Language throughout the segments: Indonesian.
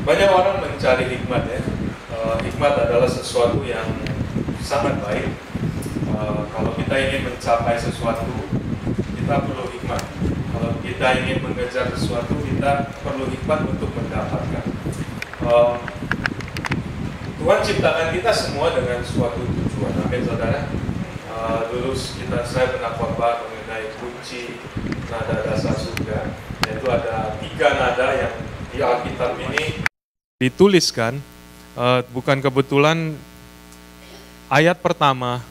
Banyak orang mencari hikmat ya. Hikmat adalah sesuatu yang sangat baik. Kalau kita ingin mencapai sesuatu, kita perlu hikmat. Kalau kita ingin mengejar sesuatu, kita perlu hikmat untuk mendapatkan. Tuhan ciptakan kita semua dengan suatu tujuan. Amin, saudara. Dulu saya pernah khotbah mengenai kunci nada dasar surga. Yaitu ada 3 nada yang di Alkitab ini dituliskan. Bukan kebetulan ayat pertama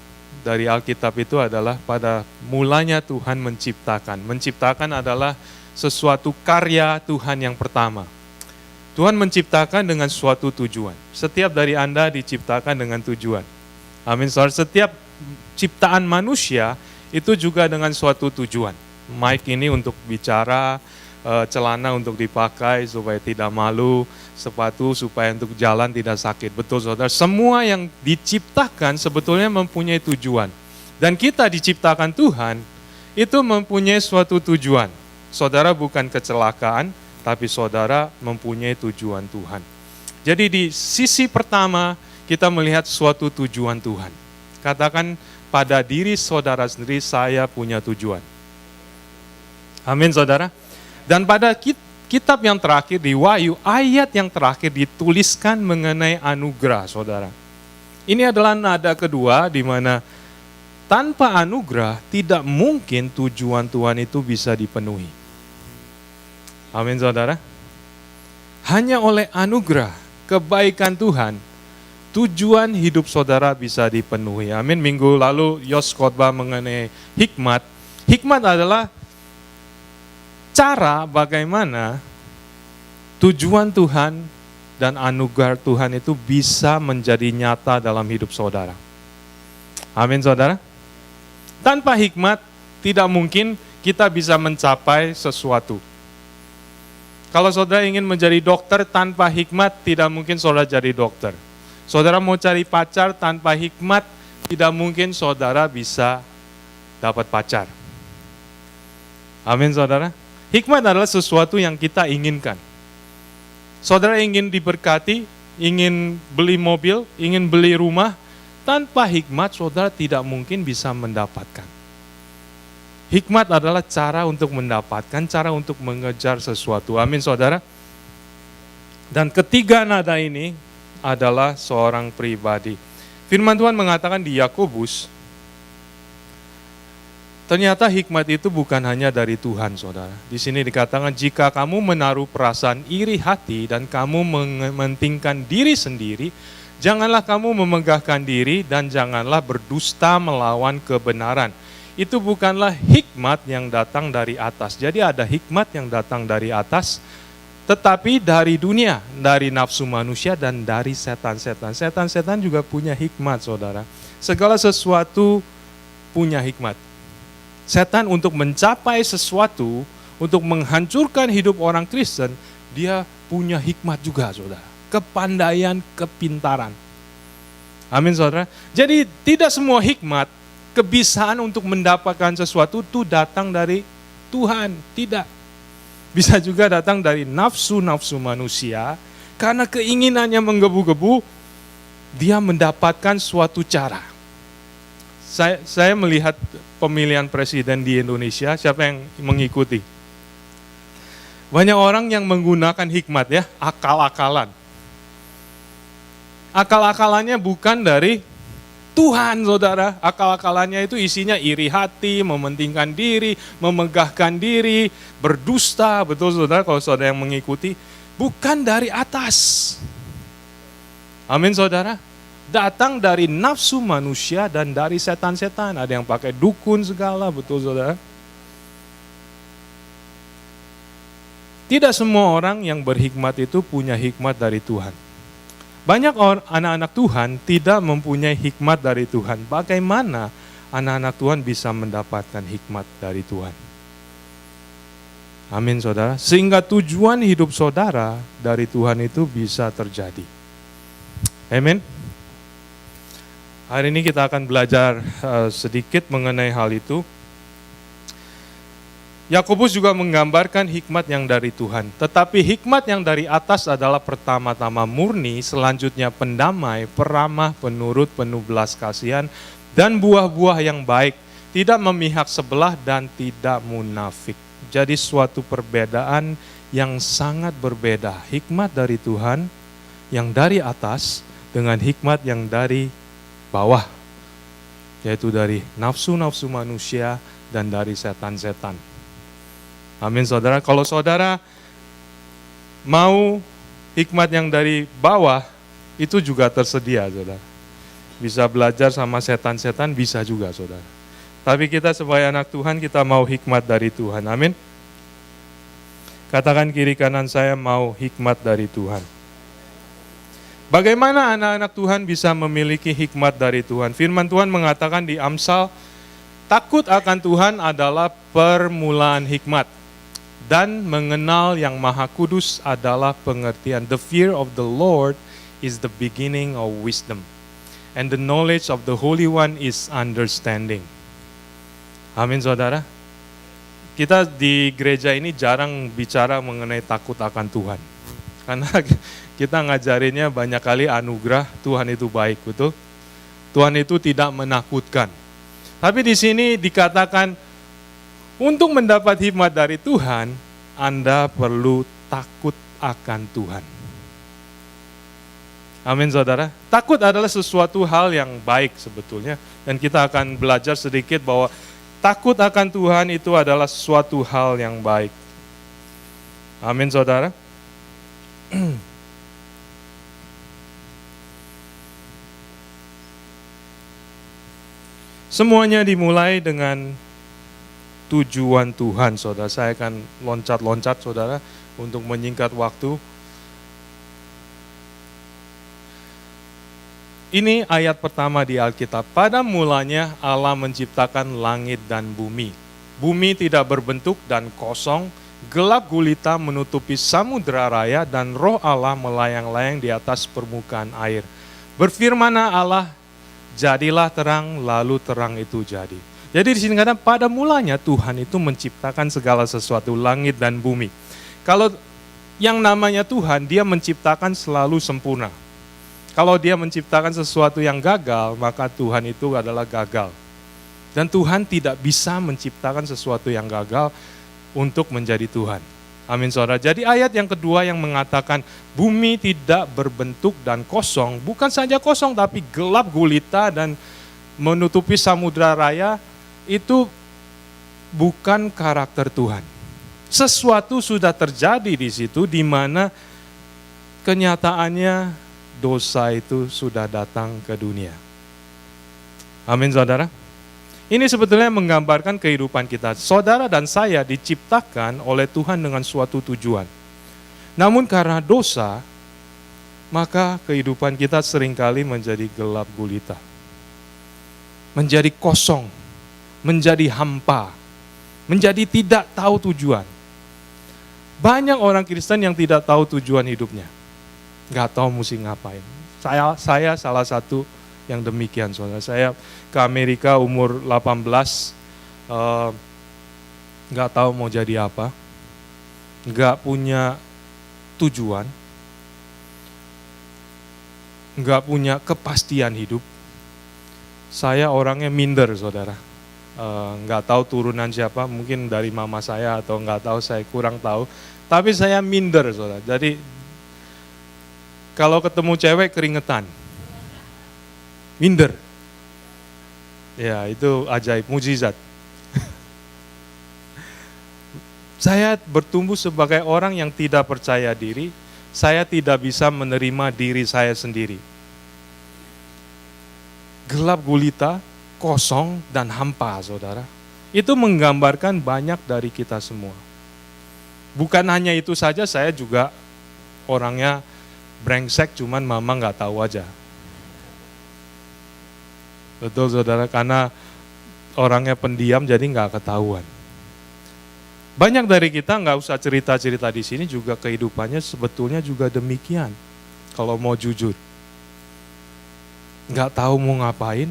dari Alkitab itu adalah pada mulanya Tuhan menciptakan. Menciptakan adalah sesuatu karya Tuhan yang pertama. Tuhan menciptakan dengan suatu tujuan. Setiap dari Anda diciptakan dengan tujuan. Amin. Setiap ciptaan manusia itu juga dengan suatu tujuan. Mic ini untuk bicara, celana untuk dipakai supaya tidak malu, sepatu supaya untuk jalan tidak sakit. Betul saudara, semua yang diciptakan sebetulnya mempunyai tujuan. Dan kita diciptakan Tuhan, itu mempunyai suatu tujuan. Saudara bukan kecelakaan, tapi saudara mempunyai tujuan Tuhan. Jadi di sisi pertama, kita melihat suatu tujuan Tuhan. Katakan pada diri saudara sendiri, saya punya tujuan. Amin saudara. Dan pada kitab yang terakhir di Wahyu, ayat yang terakhir dituliskan mengenai anugerah, saudara. Ini adalah nada kedua di mana tanpa anugerah tidak mungkin tujuan Tuhan itu bisa dipenuhi. Amin, saudara. Hanya oleh anugerah, kebaikan Tuhan, tujuan hidup saudara bisa dipenuhi. Amin. Minggu lalu Yos khotbah mengenai hikmat. Hikmat adalah cara bagaimana tujuan Tuhan dan anugerah Tuhan itu bisa menjadi nyata dalam hidup saudara. Amin, saudara. Tanpa hikmat tidak mungkin kita bisa mencapai sesuatu. Kalau saudara ingin menjadi dokter tanpa hikmat, tidak mungkin saudara jadi dokter. Saudara mau cari pacar tanpa hikmat, tidak mungkin saudara bisa dapat pacar. Amin, saudara. Hikmat adalah sesuatu yang kita inginkan. Saudara ingin diberkati, ingin beli mobil, ingin beli rumah, tanpa hikmat saudara tidak mungkin bisa mendapatkan. Hikmat adalah cara untuk mendapatkan, cara untuk mengejar sesuatu. Amin, saudara. Dan ketiga nada ini adalah seorang pribadi. Firman Tuhan mengatakan di Yakobus, ternyata hikmat itu bukan hanya dari Tuhan, saudara. Di sini dikatakan, jika kamu menaruh perasaan iri hati dan kamu mementingkan diri sendiri, janganlah kamu memegahkan diri dan janganlah berdusta melawan kebenaran. Itu bukanlah hikmat yang datang dari atas. Jadi ada hikmat yang datang dari atas, tetapi dari dunia, dari nafsu manusia dan dari setan-setan. Setan-setan juga punya hikmat, saudara. Segala sesuatu punya hikmat. Setan untuk mencapai sesuatu, untuk menghancurkan hidup orang Kristen, dia punya hikmat juga, saudara. Kepandaian, kepintaran. Amin, saudara. Jadi tidak semua hikmat, kebisaan untuk mendapatkan sesuatu itu datang dari Tuhan. Tidak. Bisa juga datang dari nafsu-nafsu manusia, karena keinginannya menggebu-gebu, dia mendapatkan suatu cara. Saya melihat pemilihan presiden di Indonesia, siapa yang mengikuti? Banyak orang yang menggunakan hikmat ya, akal-akalan. Akal-akalannya bukan dari Tuhan, saudara. Akal-akalannya itu isinya iri hati, mementingkan diri, memegahkan diri, berdusta, betul saudara kalau saudara yang mengikuti. Bukan dari atas. Amin, saudara. Datang dari nafsu manusia dan dari setan-setan. Ada yang pakai dukun segala, betul saudara. Tidak semua orang yang berhikmat itu punya hikmat dari Tuhan. Banyak anak-anak Tuhan tidak mempunyai hikmat dari Tuhan. Bagaimana anak-anak Tuhan bisa mendapatkan hikmat dari Tuhan? Amin, saudara. Sehingga tujuan hidup saudara dari Tuhan itu bisa terjadi. Amin. Hari ini kita akan belajar sedikit mengenai hal itu. Yakobus juga menggambarkan hikmat yang dari Tuhan. Tetapi hikmat yang dari atas adalah pertama-tama murni, selanjutnya pendamai, peramah, penurut, penuh belas kasihan, dan buah-buah yang baik, tidak memihak sebelah dan tidak munafik. Jadi suatu perbedaan yang sangat berbeda. Hikmat dari Tuhan yang dari atas dengan hikmat yang dari bawah, yaitu dari nafsu-nafsu manusia dan dari setan-setan. Amin saudara. Kalau saudara mau hikmat yang dari bawah, itu juga tersedia saudara. Bisa belajar sama setan-setan, bisa juga saudara. Tapi kita sebagai anak Tuhan, kita mau hikmat dari Tuhan. Amin. Katakan kiri kanan saya, mau hikmat dari Tuhan. Bagaimana anak-anak Tuhan bisa memiliki hikmat dari Tuhan? Firman Tuhan mengatakan di Amsal, takut akan Tuhan adalah permulaan hikmat, dan mengenal yang Maha Kudus adalah pengertian. The fear of the Lord is the beginning of wisdom, and the knowledge of the Holy One is understanding. Amin saudara. Kita di gereja ini jarang bicara mengenai takut akan Tuhan. Karena kita ngajarinnya banyak kali anugerah, Tuhan itu baik, betul? Tuhan itu tidak menakutkan. Tapi di sini dikatakan, untuk mendapat hikmat dari Tuhan, Anda perlu takut akan Tuhan. Amin saudara. Takut adalah sesuatu hal yang baik sebetulnya. Dan kita akan belajar sedikit bahwa takut akan Tuhan itu adalah suatu hal yang baik. Amin saudara. Semuanya dimulai dengan tujuan Tuhan, saudara. Saya akan loncat-loncat, saudara, untuk menyingkat waktu. Ini ayat pertama di Alkitab. Pada mulanya Allah menciptakan langit dan bumi. Bumi tidak berbentuk dan kosong, gelap gulita menutupi samudera raya, dan roh Allah melayang-layang di atas permukaan air. Berfirmanlah Allah, jadilah terang, lalu terang itu jadi. Jadi di sini kadang pada mulanya Tuhan itu menciptakan segala sesuatu, langit dan bumi. Kalau yang namanya Tuhan, dia menciptakan selalu sempurna. Kalau dia menciptakan sesuatu yang gagal, maka Tuhan itu adalah gagal. Dan Tuhan tidak bisa menciptakan sesuatu yang gagal untuk menjadi Tuhan. Amin saudara. Jadi ayat yang kedua yang mengatakan bumi tidak berbentuk dan kosong, bukan saja kosong tapi gelap gulita dan menutupi samudra raya, itu bukan karakter Tuhan. Sesuatu sudah terjadi di situ di mana kenyataannya dosa itu sudah datang ke dunia. Amin saudara. Ini sebetulnya menggambarkan kehidupan kita. Saudara dan saya diciptakan oleh Tuhan dengan suatu tujuan. Namun karena dosa, maka kehidupan kita seringkali menjadi gelap gulita. Menjadi kosong, menjadi hampa, menjadi tidak tahu tujuan. Banyak orang Kristen yang tidak tahu tujuan hidupnya. Nggak tahu mesti ngapain. Saya salah satu yang demikian, saudara. Saya ke Amerika umur 18, nggak tahu mau jadi apa, nggak punya tujuan, nggak punya kepastian hidup. Saya orangnya minder, saudara. Nggak tahu turunan siapa, mungkin dari mama saya atau nggak tahu, saya kurang tahu. Tapi saya minder, saudara. Jadi kalau ketemu cewek keringetan, minder. Ya itu ajaib, mujizat. Saya bertumbuh sebagai orang yang tidak percaya diri, saya tidak bisa menerima diri saya sendiri. Gelap gulita, kosong dan hampa, saudara. Itu menggambarkan banyak dari kita semua. Bukan hanya itu saja, saya juga orangnya brengsek, cuman mama nggak tahu aja. Betul saudara, karena orangnya pendiam jadi nggak ketahuan. Banyak dari kita nggak usah cerita-cerita di sini juga kehidupannya sebetulnya juga demikian. Kalau mau jujur, nggak tahu mau ngapain,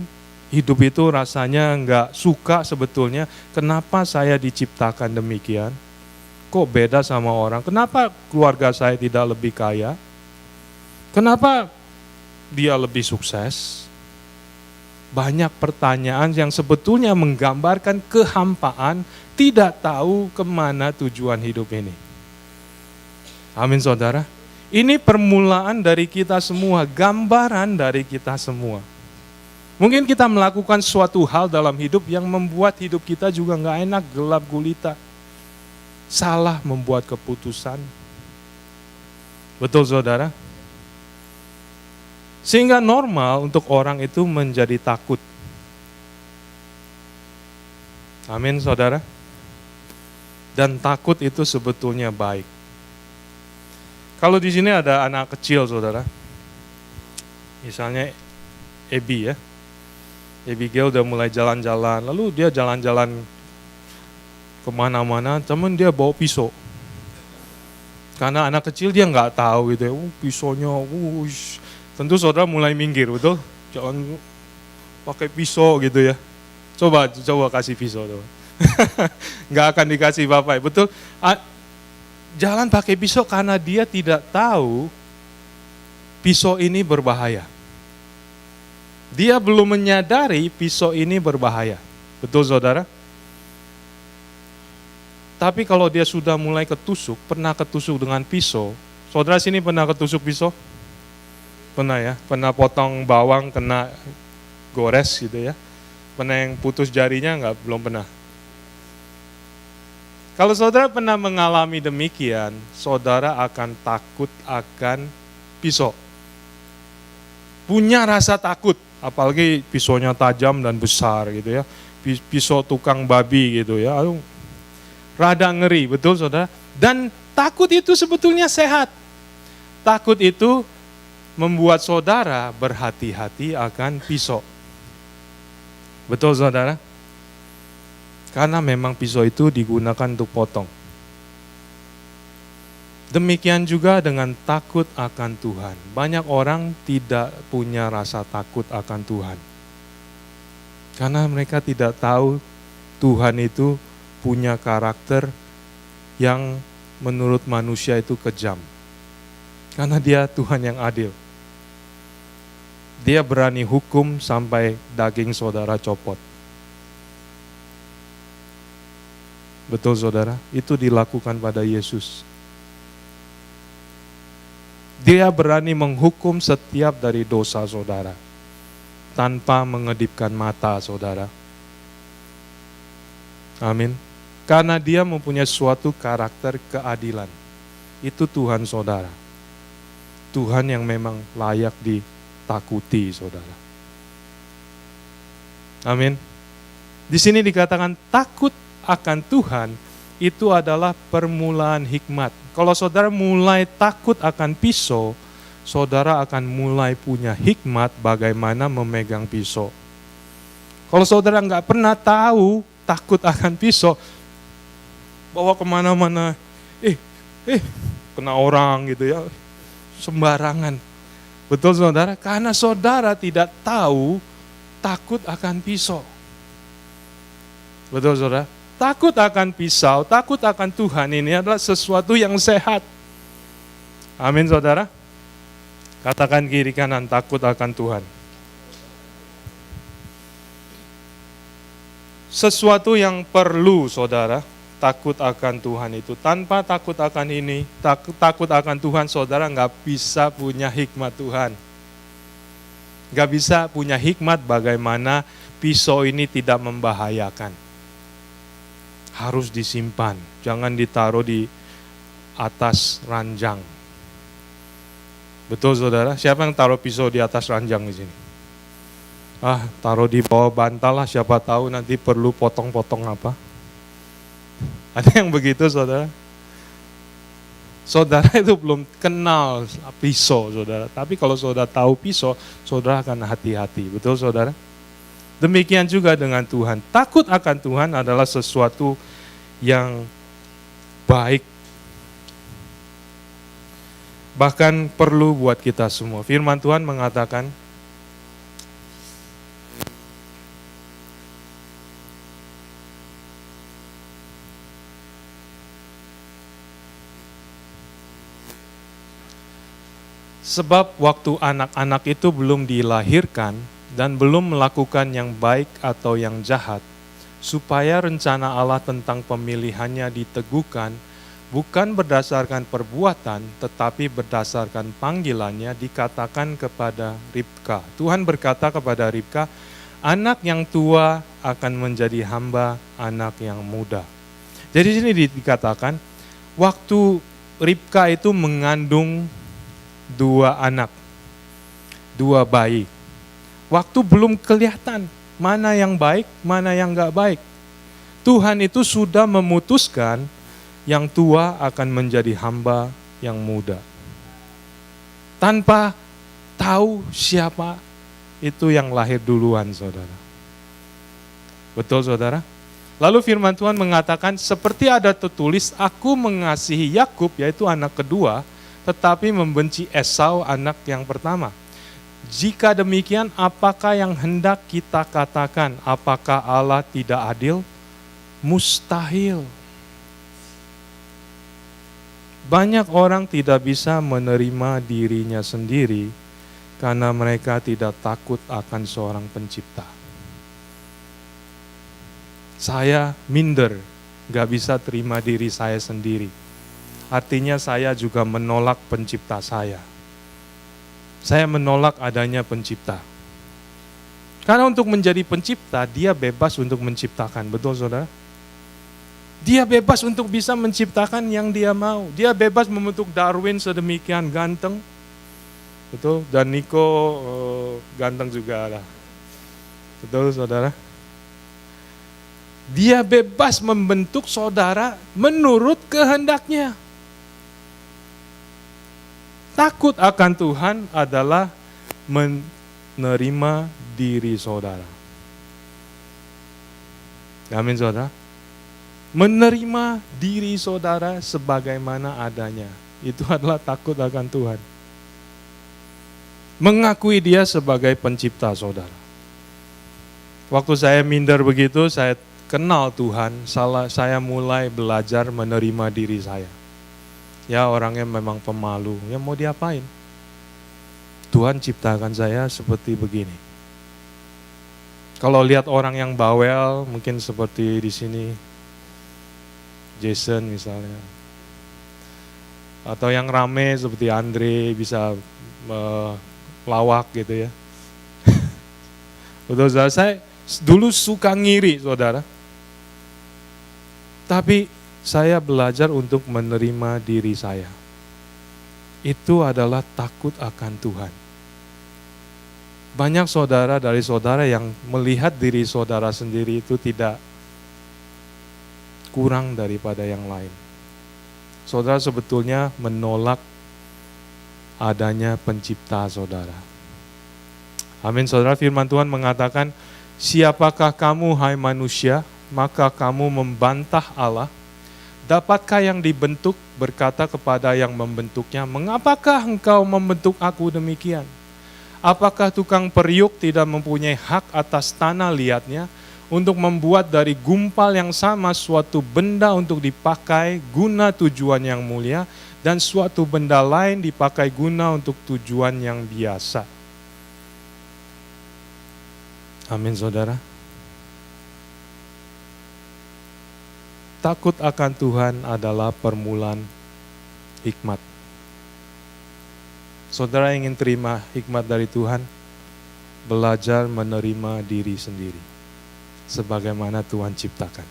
hidup itu rasanya nggak suka sebetulnya. Kenapa saya diciptakan demikian? Kok beda sama orang? Kenapa keluarga saya tidak lebih kaya? Kenapa dia lebih sukses? Banyak pertanyaan yang sebetulnya menggambarkan kehampaan, tidak tahu kemana tujuan hidup ini. Amin saudara. Ini permulaan dari kita semua, gambaran dari kita semua. Mungkin kita melakukan suatu hal dalam hidup yang membuat hidup kita juga nggak enak, gelap gulita. Salah membuat keputusan. Betul saudara? Sehingga normal untuk orang itu menjadi takut. Amin saudara. Dan takut itu sebetulnya baik. Kalau di sini ada anak kecil saudara, misalnya Ebi ya, Abigail udah mulai jalan-jalan, lalu dia jalan-jalan kemana-mana, temen dia bawa pisau. Karena anak kecil dia nggak tahu gitu ya, pisaunya, tentu saudara mulai minggir, betul? Jangan pakai pisau gitu ya. Coba kasih pisau tuh. Nggak akan dikasih bapak, betul? Jalan pakai pisau karena dia tidak tahu pisau ini berbahaya. Dia belum menyadari pisau ini berbahaya. Betul saudara? Tapi kalau dia sudah mulai ketusuk, pernah ketusuk dengan pisau. Saudara sini pernah ketusuk pisau? Pernah ya? Pernah potong bawang kena gores gitu ya? Pernah yang putus jarinya enggak? Belum pernah. Kalau saudara pernah mengalami demikian, saudara akan takut akan pisau. Punya rasa takut, apalagi pisaunya tajam dan besar gitu ya. Pisau tukang babi gitu ya. Rada ngeri, betul saudara? Dan takut itu sebetulnya sehat. Takut itu membuat saudara berhati-hati akan pisau. Betul saudara? Karena memang pisau itu digunakan untuk potong. Demikian juga dengan takut akan Tuhan. Banyak orang tidak punya rasa takut akan Tuhan. Karena mereka tidak tahu Tuhan itu punya karakter yang menurut manusia itu kejam. Karena dia Tuhan yang adil. Dia berani hukum sampai daging saudara copot. Betul saudara, itu dilakukan pada Yesus. Dia berani menghukum setiap dari dosa saudara, tanpa mengedipkan mata saudara. Amin. Karena dia mempunyai suatu karakter keadilan. Itu Tuhan saudara. Tuhan yang memang layak ditakuti saudara. Amin. Di sini dikatakan takut akan Tuhan itu adalah permulaan hikmat. Kalau saudara mulai takut akan pisau, saudara akan mulai punya hikmat bagaimana memegang pisau. Kalau saudara nggak pernah tahu takut akan pisau, bawa kemana-mana, kena orang gitu ya, sembarangan. Betul saudara? Karena saudara tidak tahu takut akan pisau. Betul saudara? Takut akan pisau, takut akan Tuhan ini adalah sesuatu yang sehat. Amin saudara. Katakan kiri kanan, takut akan Tuhan. Sesuatu yang perlu saudara, takut akan Tuhan itu. Tanpa takut akan ini, takut akan Tuhan, saudara nggak bisa punya hikmat Tuhan. Nggak bisa punya hikmat bagaimana pisau ini tidak membahayakan. Harus disimpan, jangan ditaruh di atas ranjang. Betul saudara? Siapa yang taruh pisau di atas ranjang di sini? Taruh di bawah bantal lah, siapa tahu nanti perlu potong-potong apa. Ada yang begitu saudara? Saudara itu belum kenal pisau saudara, tapi kalau saudara tahu pisau, saudara akan hati-hati. Betul saudara? Demikian juga dengan Tuhan. Takut akan Tuhan adalah sesuatu yang baik. Bahkan perlu buat kita semua. Firman Tuhan mengatakan, Sebab waktu anak-anak itu belum dilahirkan dan belum melakukan yang baik atau yang jahat, supaya rencana Allah tentang pemilihannya diteguhkan, bukan berdasarkan perbuatan, tetapi berdasarkan panggilannya, dikatakan kepada Ribka. Tuhan berkata kepada Ribka, anak yang tua akan menjadi hamba anak yang muda. Jadi di sini dikatakan, waktu Ribka itu mengandung 2 anak, 2 bayi. Waktu belum kelihatan mana yang baik, mana yang enggak baik. Tuhan itu sudah memutuskan yang tua akan menjadi hamba yang muda. Tanpa tahu siapa itu yang lahir duluan, saudara. Betul, saudara? Lalu firman Tuhan mengatakan, seperti ada tertulis, aku mengasihi Yakub, yaitu anak kedua, tetapi membenci Esau, anak yang pertama. Jika demikian, apakah yang hendak kita katakan? Apakah Allah tidak adil? Mustahil. Banyak orang tidak bisa menerima dirinya sendiri karena mereka tidak takut akan seorang pencipta. Saya minder, gak bisa terima diri saya sendiri. Artinya saya juga menolak pencipta saya. Saya menolak adanya pencipta. Karena untuk menjadi pencipta, dia bebas untuk menciptakan. Betul, saudara? Dia bebas untuk bisa menciptakan yang dia mau. Dia bebas membentuk Darwin sedemikian ganteng. Betul? Dan Nico ganteng juga lah. Betul, saudara? Dia bebas membentuk saudara menurut kehendaknya. Takut akan Tuhan adalah menerima diri saudara. Amin, saudara. Menerima diri saudara sebagaimana adanya. Itu adalah takut akan Tuhan. Mengakui dia sebagai pencipta saudara. Waktu saya minder begitu, saya kenal Tuhan, saya mulai belajar menerima diri saya. Ya, orangnya memang pemalu, ya mau diapain? Tuhan ciptakan saya seperti begini. Kalau lihat orang yang bawel, mungkin seperti di sini, Jason misalnya. Atau yang rame seperti Andre, bisa lawak gitu ya. Betul, saudara, saya dulu suka ngiri, saudara. Tapi saya belajar untuk menerima diri saya. Itu adalah takut akan Tuhan. Banyak saudara dari saudara yang melihat diri saudara sendiri itu tidak kurang daripada yang lain. Saudara sebetulnya menolak adanya pencipta saudara. Amin, saudara. Firman Tuhan mengatakan, siapakah kamu, hai manusia, maka kamu membantah Allah? Dapatkah yang dibentuk berkata kepada yang membentuknya, mengapakah engkau membentuk aku demikian? Apakah tukang periuk tidak mempunyai hak atas tanah liatnya untuk membuat dari gumpal yang sama suatu benda untuk dipakai guna tujuan yang mulia dan suatu benda lain dipakai guna untuk tujuan yang biasa? Amin, saudara. Takut akan Tuhan adalah permulaan hikmat. Saudara ingin terima hikmat dari Tuhan? Belajar menerima diri sendiri sebagaimana Tuhan ciptakan.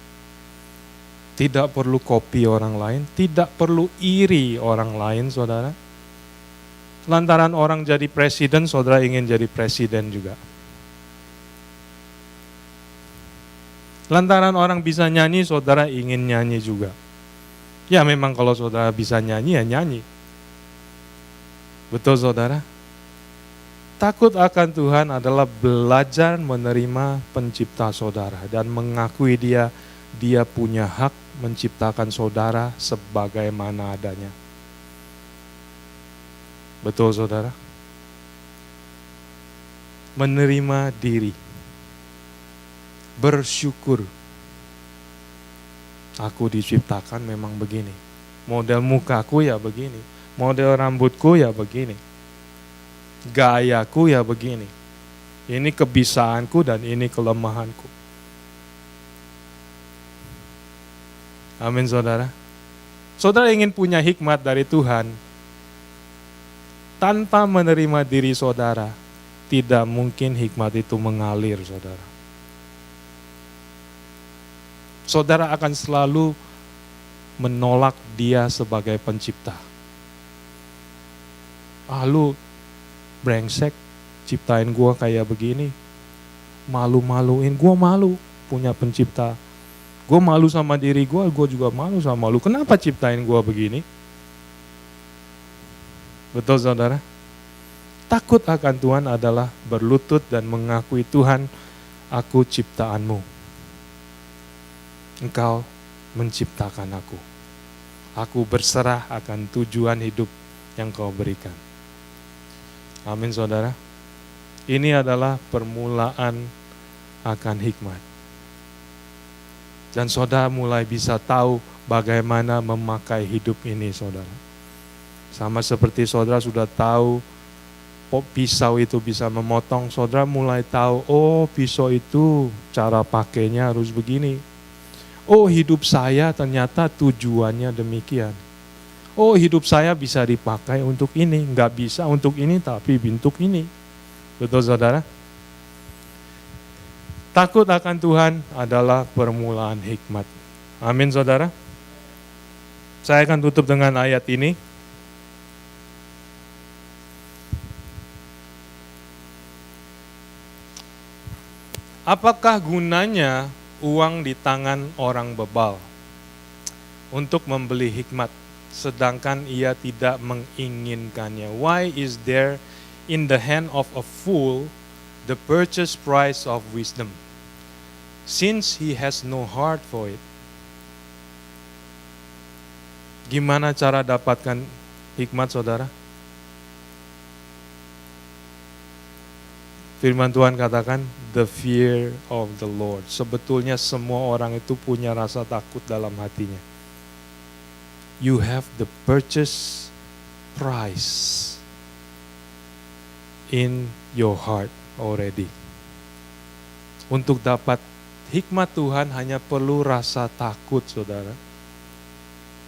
Tidak perlu copy orang lain, tidak perlu iri orang lain, saudara. Lantaran orang jadi presiden, saudara ingin jadi presiden juga. Lantaran orang bisa nyanyi, saudara ingin nyanyi juga. Ya memang kalau saudara bisa nyanyi, ya nyanyi. Betul, saudara? Takut akan Tuhan adalah belajar menerima pencipta saudara dan mengakui dia punya hak menciptakan saudara sebagaimana adanya. Betul, saudara? Menerima diri. Bersyukur. Aku diciptakan memang begini. Model mukaku ya begini. Model rambutku ya begini. gayaku ya begini. Ini kebisaanku dan ini kelemahanku. Amin saudara. Saudara ingin punya hikmat dari Tuhan, tanpa menerima diri saudara, tidak mungkin hikmat itu mengalir saudara. Saudara akan selalu menolak dia sebagai pencipta. Lu brengsek, ciptain gua kayak begini. Malu-maluin, gua malu punya pencipta. Gue malu sama diri gue juga malu sama lu. Kenapa ciptain gue begini? Betul saudara? Takut akan Tuhan adalah berlutut dan mengakui Tuhan, aku ciptaanmu. Engkau menciptakan aku. Aku berserah akan tujuan hidup yang kau berikan. Amin saudara. Ini adalah permulaan akan hikmat. Dan saudara mulai bisa tahu bagaimana memakai hidup ini saudara. Sama seperti saudara sudah tahu pisau itu bisa memotong, saudara mulai tahu, oh pisau itu cara pakainya harus begini. Oh hidup saya ternyata tujuannya demikian. Oh hidup saya bisa dipakai untuk ini, nggak bisa untuk ini tapi untuk ini. Betul saudara? Takut akan Tuhan adalah permulaan hikmat. Amin saudara. Saya akan tutup dengan ayat ini. Apakah gunanya uang di tangan orang bebal untuk membeli hikmat, sedangkan ia tidak menginginkannya? Why is there in the hand of a fool the purchase price of wisdom, since he has no heart for it? Gimana cara dapatkan hikmat saudara? Firman Tuhan katakan, the fear of the Lord. Sebetulnya semua orang itu punya rasa takut dalam hatinya. You have the purchase price in your heart already. Untuk dapat hikmat Tuhan hanya perlu rasa takut saudara.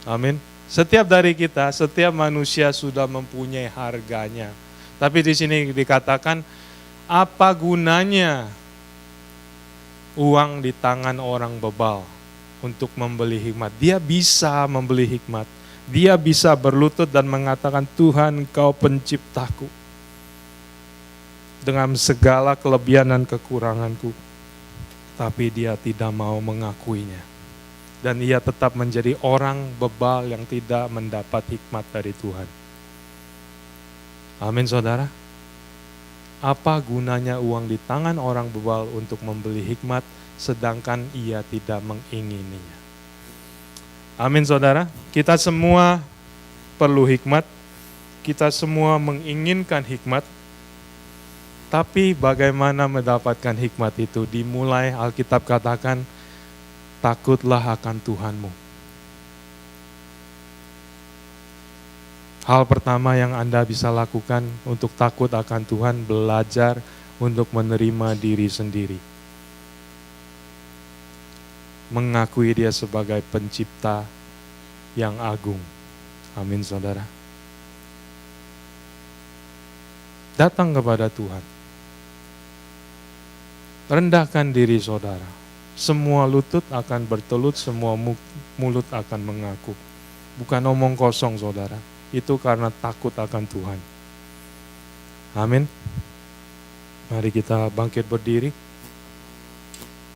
Amin. Setiap dari kita, setiap manusia sudah mempunyai harganya. Tapi di sini dikatakan, apa gunanya uang di tangan orang bebal untuk membeli hikmat? Dia bisa membeli hikmat. Dia bisa berlutut dan mengatakan, Tuhan Engkau penciptaku. Dengan segala kelebihan dan kekuranganku. Tapi dia tidak mau mengakuinya. Dan ia tetap menjadi orang bebal yang tidak mendapat hikmat dari Tuhan. Amin saudara. Apa gunanya uang di tangan orang bebal untuk membeli hikmat, sedangkan ia tidak mengingininya? Amin saudara. Kita semua perlu hikmat. Kita semua menginginkan hikmat. Tapi bagaimana mendapatkan hikmat itu? Dimulai Alkitab katakan, takutlah akan Tuhanmu. Hal pertama yang Anda bisa lakukan untuk takut akan Tuhan, belajar untuk menerima diri sendiri. Mengakui dia sebagai pencipta yang agung. Amin saudara. Datang kepada Tuhan. Rendahkan diri saudara. Semua lutut akan bertelut, semua mulut akan mengaku. Bukan omong kosong saudara. Itu karena takut akan Tuhan. Amin. Mari kita bangkit berdiri.